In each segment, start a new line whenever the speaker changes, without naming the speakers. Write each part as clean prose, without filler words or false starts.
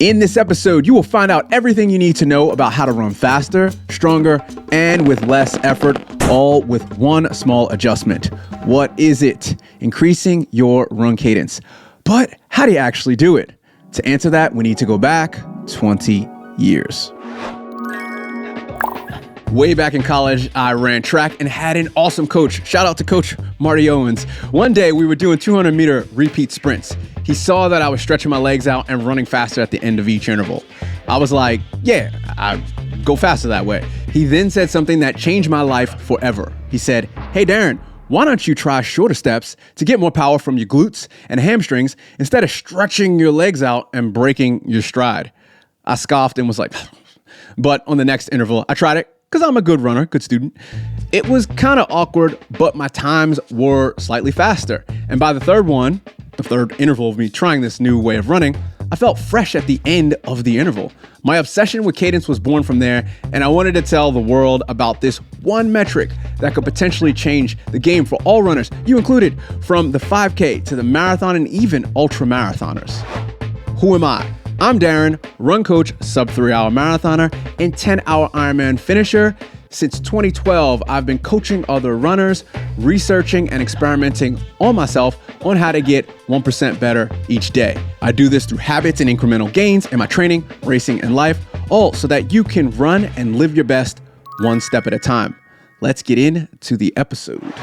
In this episode, you will find out everything you need to know about how to run faster, stronger, and with less effort, all with one small adjustment. What is it? Increasing your run cadence. But how do you actually do it? To answer that, we need to go back 20 years. Way back in college, I ran track and had an awesome coach. Shout out to Coach Marty Owens. One day we were doing 200-meter repeat sprints. He saw that I was stretching my legs out and running faster at the end of each interval. I was like, yeah, I go faster that way. He then said something that changed my life forever. He said, hey, Darren, why don't you try shorter steps to get more power from your glutes and hamstrings instead of stretching your legs out and breaking your stride? I scoffed and was like, but on the next interval, I tried it because I'm a good runner, good student. It was kind of awkward, but my times were slightly faster. And by the third interval of me trying this new way of running, I felt fresh at the end of the interval. My obsession with cadence was born from there, and I wanted to tell the world about this one metric that could potentially change the game for all runners, you included, from the 5K to the marathon and even ultra marathoners. Who am I? I'm Darren, run coach, sub 3-hour marathoner, and 10-hour Ironman finisher. Since 2012, I've been coaching other runners, researching and experimenting on myself on how to get 1% better each day. I do this through habits and incremental gains in my training, racing, and life, all so that you can run and live your best one step at a time. Let's get into the episode.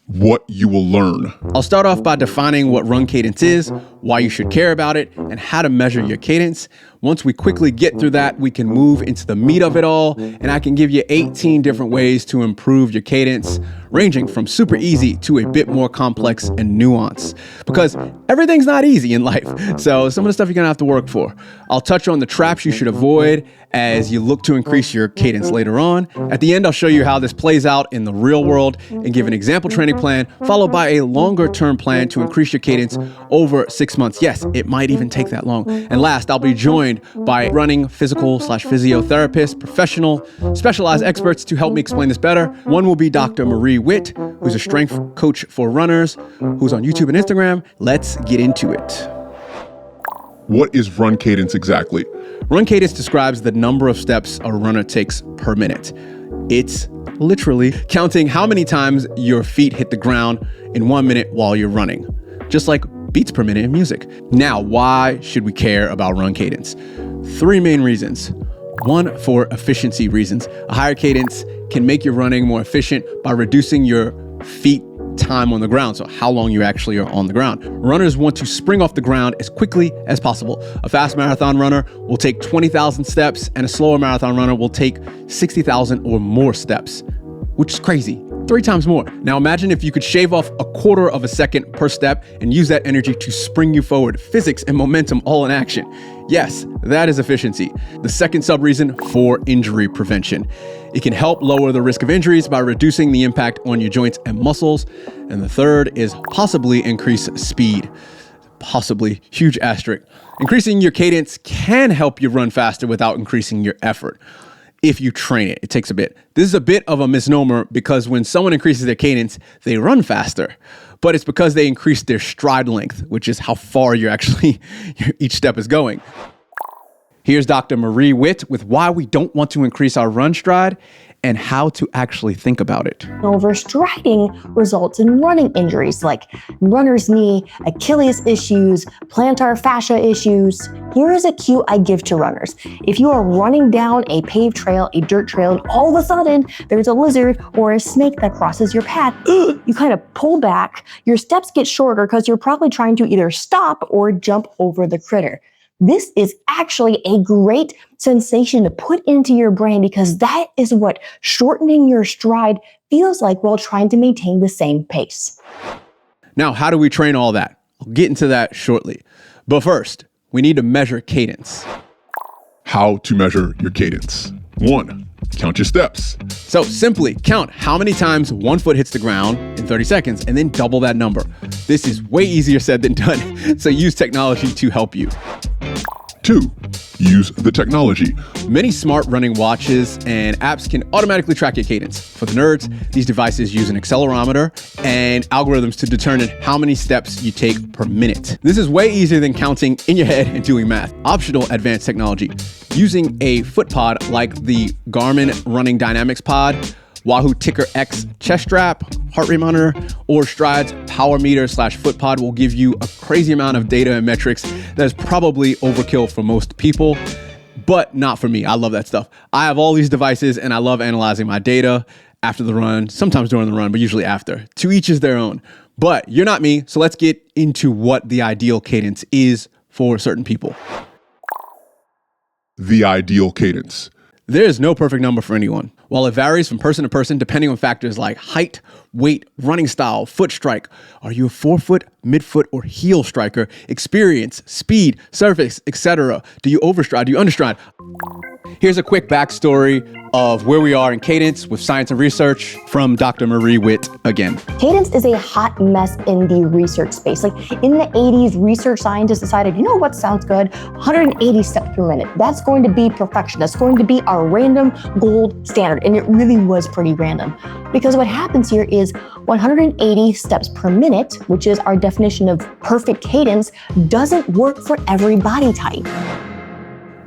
What you will learn.
I'll start off by defining what run cadence is, why you should care about it, and how to measure your cadence. Once we quickly get through that, we can move into the meat of it all, and I can give you 18 different ways to improve your cadence, ranging from super easy to a bit more complex and nuanced. Because everything's not easy in life, so some of the stuff you're gonna have to work for. I'll touch on the traps you should avoid as you look to increase your cadence later on. At the end, I'll show you how this plays out in the real world and give an example training plan, followed by a longer term plan to increase your cadence over 6 months. Yes, it might even take that long. And last, I'll be joined by running physical/physiotherapist, professional, specialized experts to help me explain this better. One will be Dr. Marie Witt, who's a strength coach for runners, who's on YouTube and Instagram. Let's get into it.
What is run cadence exactly?
Run cadence describes the number of steps a runner takes per minute. It's literally counting how many times your feet hit the ground in 1 minute while you're running, just like beats per minute in music. Now, why should we care about run cadence? 3 main reasons. 1, for efficiency reasons. A higher cadence can make your running more efficient by reducing your feet time on the ground, so how long you actually are on the ground. Runners want to spring off the ground as quickly as possible. A fast marathon runner will take 20,000 steps, and a slower marathon runner will take 60,000 or more steps, which is crazy. 3 times more. Now imagine if you could shave off a quarter of a second per step and use that energy to spring you forward. Physics and momentum all in action. Yes, that is efficiency. The second sub-reason, for injury prevention. It can help lower the risk of injuries by reducing the impact on your joints and muscles. And the third is possibly increase speed. Possibly, huge asterisk. Increasing your cadence can help you run faster without increasing your effort. If you train it, it takes a bit. This is a bit of a misnomer because when someone increases their cadence, they run faster. But it's because they increase their stride length, which is how far each step is going. Here's Dr. Marie Witt with why we don't want to increase our run stride and how to actually think about it.
Overstriding results in running injuries like runner's knee, Achilles issues, plantar fascia issues. Here is a cue I give to runners. If you are running down a paved trail, a dirt trail, and all of a sudden there's a lizard or a snake that crosses your path, you kind of pull back, your steps get shorter because you're probably trying to either stop or jump over the critter. This is actually a great sensation to put into your brain because that is what shortening your stride feels like while trying to maintain the same pace.
Now, how do we train all that? I'll get into that shortly. But first, we need to measure cadence.
How to measure your cadence. 1, count your steps.
So simply count how many times one foot hits the ground in 30 seconds and then double that number. This is way easier said than done, so use technology to help you.
2. Use the technology.
Many smart running watches and apps can automatically track your cadence. For the nerds, these devices use an accelerometer and algorithms to determine how many steps you take per minute. This is way easier than counting in your head and doing math. Optional advanced technology. Using a foot pod like the Garmin Running Dynamics Pod, Wahoo Ticker X chest strap, heart rate monitor, or Stride's power meter / foot pod will give you a crazy amount of data and metrics that is probably overkill for most people, but not for me. I love that stuff. I have all these devices and I love analyzing my data after the run, sometimes during the run, but usually after. To each is their own. But you're not me, so let's get into what the ideal cadence is for certain people.
The ideal cadence.
There is no perfect number for anyone. While it varies from person to person, depending on factors like height, weight, running style, foot strike, are you a forefoot, midfoot, or heel striker, experience, speed, surface, etc. Do you overstride? Do you understride? Here's a quick backstory of where we are in cadence with science and research from Dr. Marie Witt again.
Cadence is a hot mess in the research space. Like in the 80s, research scientists decided, you know what sounds good? 180 steps per minute. That's going to be perfection. That's going to be our random gold standard. And it really was pretty random. Because what happens here is 180 steps per minute, which is our definition of perfect cadence, doesn't work for every body type.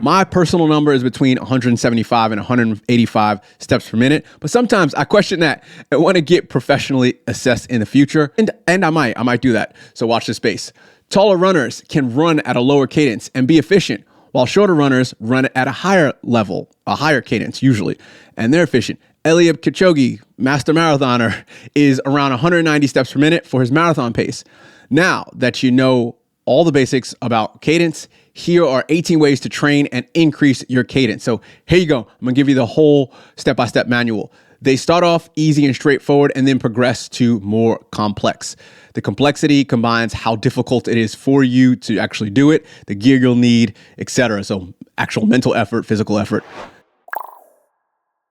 My personal number is between 175 and 185 steps per minute, but sometimes I question that and want to get professionally assessed in the future, and I might do that. So watch this space. Taller runners can run at a lower cadence and be efficient, while shorter runners run at a higher level, a higher cadence usually, and they're efficient. Eliud Kipchoge, master marathoner, is around 190 steps per minute for his marathon pace. Now that you know all the basics about cadence, here are 18 ways to train and increase your cadence. So here you go. I'm gonna give you the whole step-by-step manual. They start off easy and straightforward and then progress to more complex. The complexity combines how difficult it is for you to actually do it, the gear you'll need, etc. So actual mental effort, physical effort.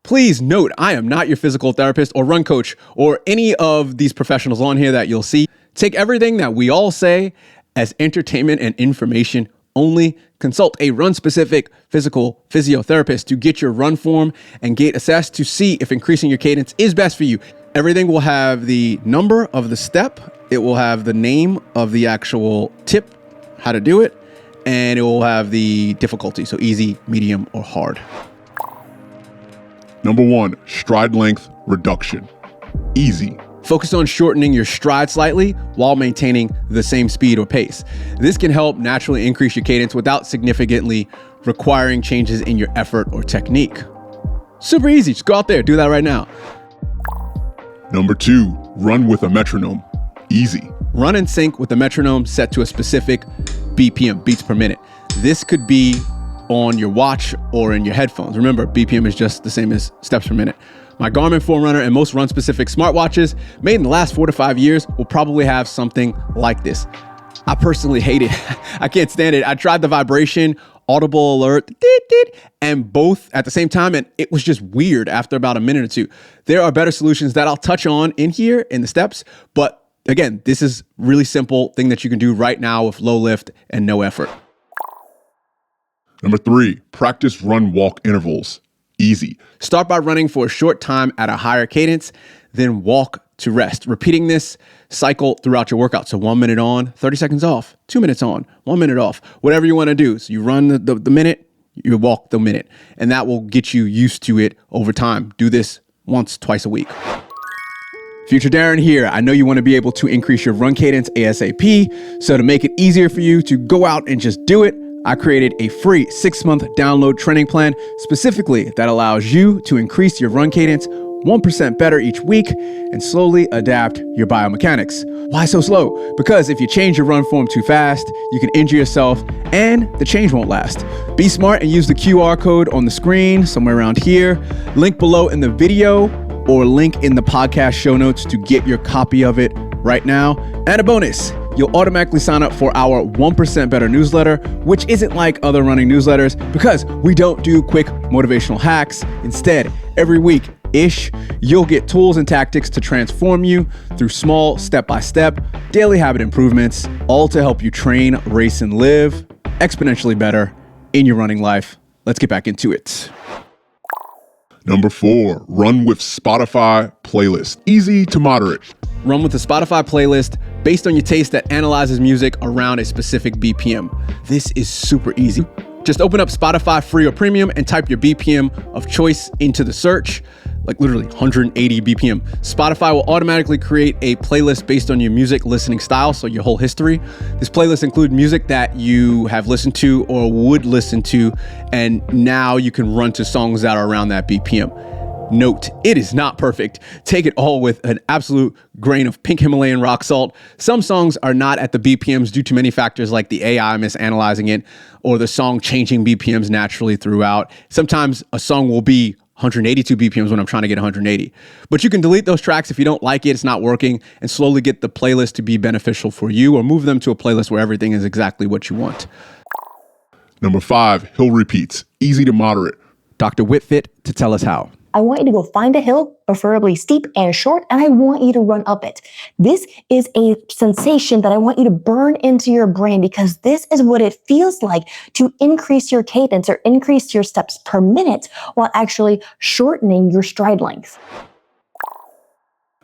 Please note, I am not your physical therapist or run coach or any of these professionals on here that you'll see. Take everything that we all say as entertainment and information only. Consult a run-specific physical physiotherapist to get your run form and gait assessed to see if increasing your cadence is best for you. Everything will have the number of the step, it will have the name of the actual tip, how to do it, and it will have the difficulty, so easy, medium, or hard.
Number 1, stride length reduction. Easy.
Focus on shortening your stride slightly while maintaining the same speed or pace. This can help naturally increase your cadence without significantly requiring changes in your effort or technique. Super easy, just go out there, do that right now.
Number 2, run with a metronome. Easy.
Run in sync with the metronome set to a specific BPM, beats per minute. This could be on your watch or in your headphones. Remember, BPM is just the same as steps per minute. My Garmin Forerunner and most run-specific smartwatches made in the last 4 to 5 years will probably have something like this. I personally hate it. I can't stand it. I tried the vibration, audible alert, and both at the same time, and it was just weird after about a minute or two. There are better solutions that I'll touch on in here in the steps, but again, this is really simple thing that you can do right now with low lift and no effort.
Number 3, practice run walk intervals. Easy.
Start by running for a short time at a higher cadence, then walk to rest. Repeating this cycle throughout your workout. So 1 minute on, 30 seconds off, 2 minutes on, 1 minute off, whatever you want to do. So you run the minute, you walk the minute, and that will get you used to it over time. Do this once, twice a week. Future Darren here. I know you want to be able to increase your run cadence ASAP. So to make it easier for you to go out and just do it, I created a free 6-month download training plan specifically that allows you to increase your run cadence 1% better each week and slowly adapt your biomechanics. Why so slow? Because if you change your run form too fast, you can injure yourself and the change won't last. Be smart and use the QR code on the screen somewhere around here, link below in the video, or link in the podcast show notes to get your copy of it right now. And a bonus, you'll automatically sign up for our 1% Better newsletter, which isn't like other running newsletters because we don't do quick motivational hacks. Instead, every week-ish, you'll get tools and tactics to transform you through small step-by-step daily habit improvements, all to help you train, race, and live exponentially better in your running life. Let's get back into it.
Number 4, run with Spotify playlist. Easy to moderate.
Run with a Spotify playlist based on your taste that analyzes music around a specific BPM. This is super easy. Just open up Spotify free or premium and type your BPM of choice into the search, like literally 180 BPM. Spotify will automatically create a playlist based on your music listening style, so your whole history. This playlist includes music that you have listened to or would listen to, and now you can run to songs that are around that BPM. Note, it is not perfect. Take it all with an absolute grain of pink Himalayan rock salt. Some songs are not at the BPMs due to many factors like the AI misanalyzing it or the song changing BPMs naturally throughout. Sometimes a song will be 182 BPMs when I'm trying to get 180. But you can delete those tracks if you don't like it, it's not working, and slowly get the playlist to be beneficial for you, or move them to a playlist where everything is exactly what you want.
Number 5, hill repeats. Easy to moderate.
Dr. Whitfit to tell us how.
I want you to go find a hill, preferably steep and short, and I want you to run up it. This is a sensation that I want you to burn into your brain, because this is what it feels like to increase your cadence or increase your steps per minute while actually shortening your stride length.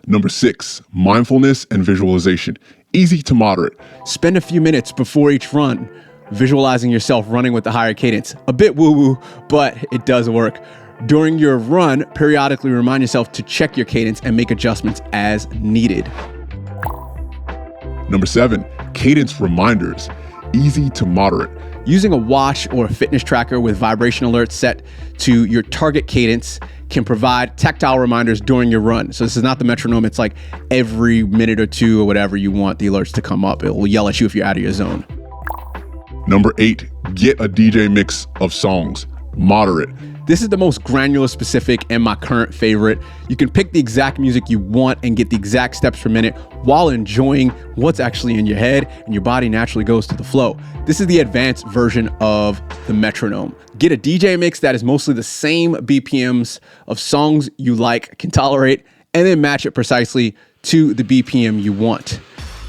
Number 6, mindfulness and visualization. Easy to moderate.
Spend a few minutes before each run visualizing yourself running with the higher cadence. A bit woo-woo, but it does work. During your run, periodically remind yourself to check your cadence and make adjustments as needed.
Number 7, cadence reminders. Easy to moderate.
Using a watch or a fitness tracker with vibration alerts set to your target cadence can provide tactile reminders during your run. So this is not the metronome. It's like every minute or two or whatever you want the alerts to come up. It will yell at you if you're out of your zone.
Number 8, get a DJ mix of songs. Moderate.
This is the most granular specific and my current favorite. You can pick the exact music you want and get the exact steps per minute while enjoying what's actually in your head, and your body naturally goes to the flow. This is the advanced version of the metronome. Get a DJ mix that is mostly the same BPMs of songs you like, can tolerate, and then match it precisely to the BPM you want.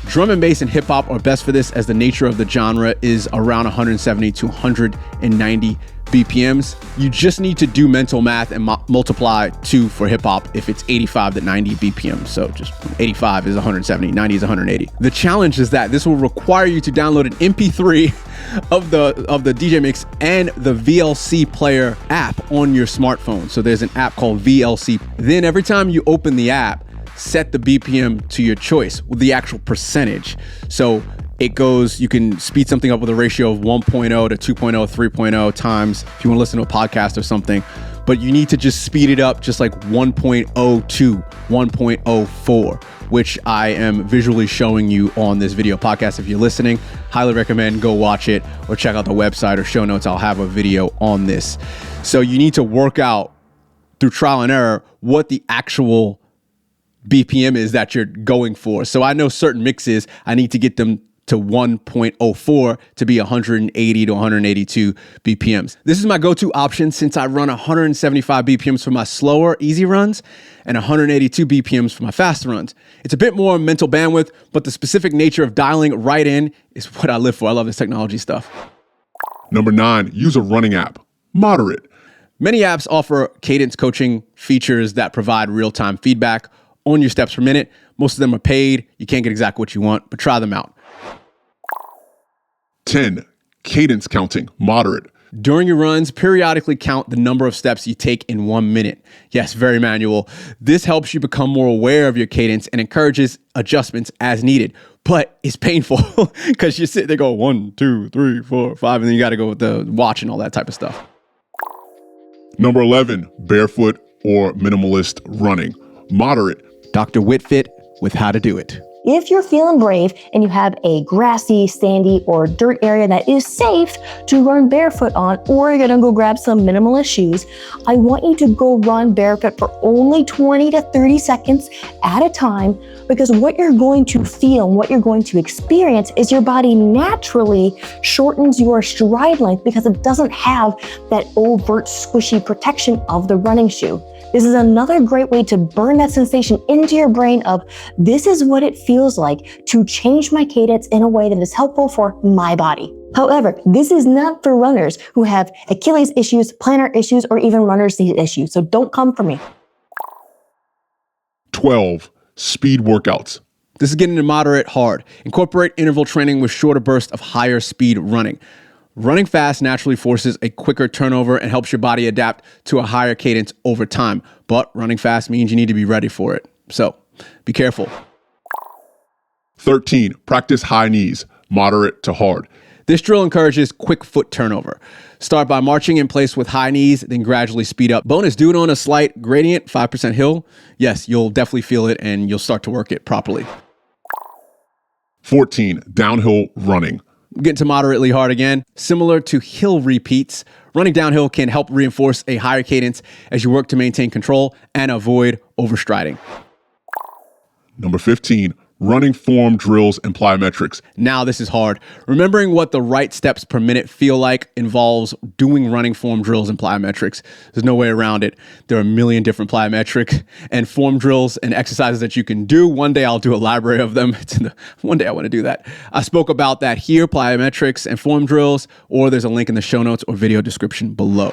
Drum and bass and hip hop are best for this, as the nature of the genre is around 170 to 190 BPMs. You just need to do mental math and multiply 2 for hip hop if it's 85 to 90 BPM. So just 85 is 170, 90 is 180. The challenge is that this will require you to download an MP3 of the DJ mix and the VLC player app on your smartphone. So there's an app called VLC. Then every time you open the app, set the BPM to your choice with the actual percentage. So it goes, you can speed something up with a ratio of 1.0 to 2.0, 3.0 times if you want to listen to a podcast or something. But you need to just speed it up just like 1.02, 1.04, which I am visually showing you on this video podcast. If you're listening, highly recommend go watch it or check out the website or show notes. I'll have a video on this. So you need to work out through trial and error what the actual BPM is that you're going for. So I know certain mixes, I need to get them to 1.04 to be 180 to 182 BPMs. This is my go-to option since I run 175 BPMs for my slower, easy runs and 182 BPMs for my faster runs. It's a bit more mental bandwidth, but the specific nature of dialing right in is what I live for. I love this technology stuff.
Number 9, use a running app. Moderate.
Many apps offer cadence coaching features that provide real-time feedback on your steps per minute. Most of them are paid. You can't get exactly what you want, but try them out.
10, cadence counting. Moderate.
During your runs, periodically count the number of steps you take in 1 minute. Yes, very manual. This helps you become more aware of your cadence and encourages adjustments as needed. But it's painful because you sit there, go 1, 2, 3, 4, 5, and then you got to go with the watch and all that type of stuff.
Number 11, barefoot or minimalist running. Moderate.
Dr. Whitfit with how to do it.
If you're feeling brave and you have a grassy, sandy, or dirt area that is safe to run barefoot on, or you're gonna go grab some minimalist shoes, I want you to go run barefoot for only 20 to 30 seconds at a time, because what you're going to feel and what you're going to experience is your body naturally shortens your stride length because it doesn't have that overt squishy protection of the running shoe. This is another great way to burn that sensation into your brain of, this is what it feels like to change my cadence in a way that is helpful for my body. However, this is not for runners who have Achilles issues, plantar issues, or even runner's knee issues. So don't come for me.
12. Speed workouts.
This is getting to moderate hard. Incorporate interval training with shorter bursts of higher speed running. Running fast naturally forces a quicker turnover and helps your body adapt to a higher cadence over time. But running fast means you need to be ready for it. So be careful.
13. Practice high knees, moderate to hard.
This drill encourages quick foot turnover. Start by marching in place with high knees, then gradually speed up. Bonus, do it on a slight gradient, 5% hill. Yes, you'll definitely feel it and you'll start to work it properly.
14. Downhill running.
Getting to moderately hard again. Similar to hill repeats, running downhill can help reinforce a higher cadence as you work to maintain control and avoid overstriding.
Number 15. Running form drills and plyometrics.
Now this is hard. Remembering what the right steps per minute feel like involves doing running form drills and plyometrics. There's no way around it. There are a million different plyometric and form drills and exercises that you can do. One day I'll do a library of them. One day I want to do that. I spoke about that here, plyometrics and form drills, or there's a link in the show notes or video description below.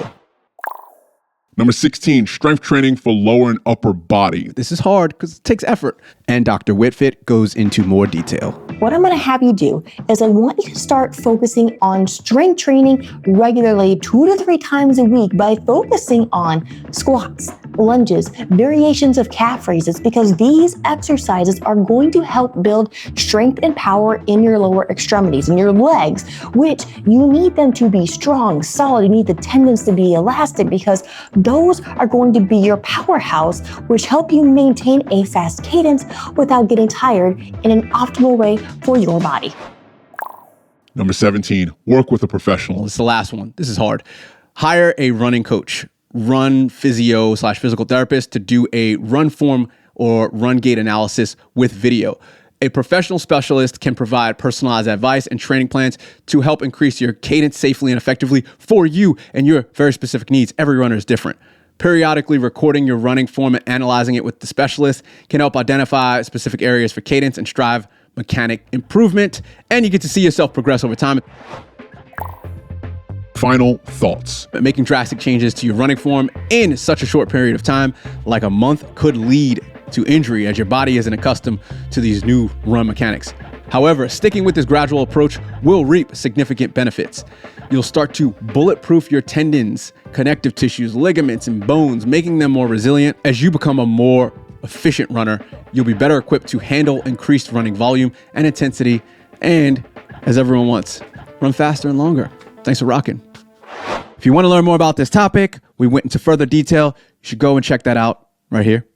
Number 16, strength training for lower and upper body.
This is hard because it takes effort. And Dr. Whitfit goes into more detail.
What I'm going to have you do is I want you to start focusing on strength training regularly 2 to 3 times a week by focusing on squats, lunges, variations of calf raises, because these exercises are going to help build strength and power in your lower extremities, in your legs, which you need them to be strong, solid. You need the tendons to be elastic because those are going to be your powerhouse, which help you maintain a fast cadence without getting tired in an optimal way for your body.
Number 17, work with a professional.
Well, this is the last one. This is hard. Hire a running coach, run physio / physical therapist to do a run form or run gait analysis with video. A professional specialist can provide personalized advice and training plans to help increase your cadence safely and effectively for you and your very specific needs. Every runner is different. Periodically recording your running form and analyzing it with the specialist can help identify specific areas for cadence and strive mechanic improvement. And you get to see yourself progress over time.
Final thoughts.
Making drastic changes to your running form in such a short period of time, like a month, could lead to injury as your body isn't accustomed to these new run mechanics. However, sticking with this gradual approach will reap significant benefits. You'll start to bulletproof your tendons, connective tissues, ligaments, and bones, making them more resilient. As you become a more efficient runner, you'll be better equipped to handle increased running volume and intensity, and, as everyone wants, run faster and longer. Thanks for rocking. If you want to learn more about this topic, we went into further detail. You should go and check that out right here.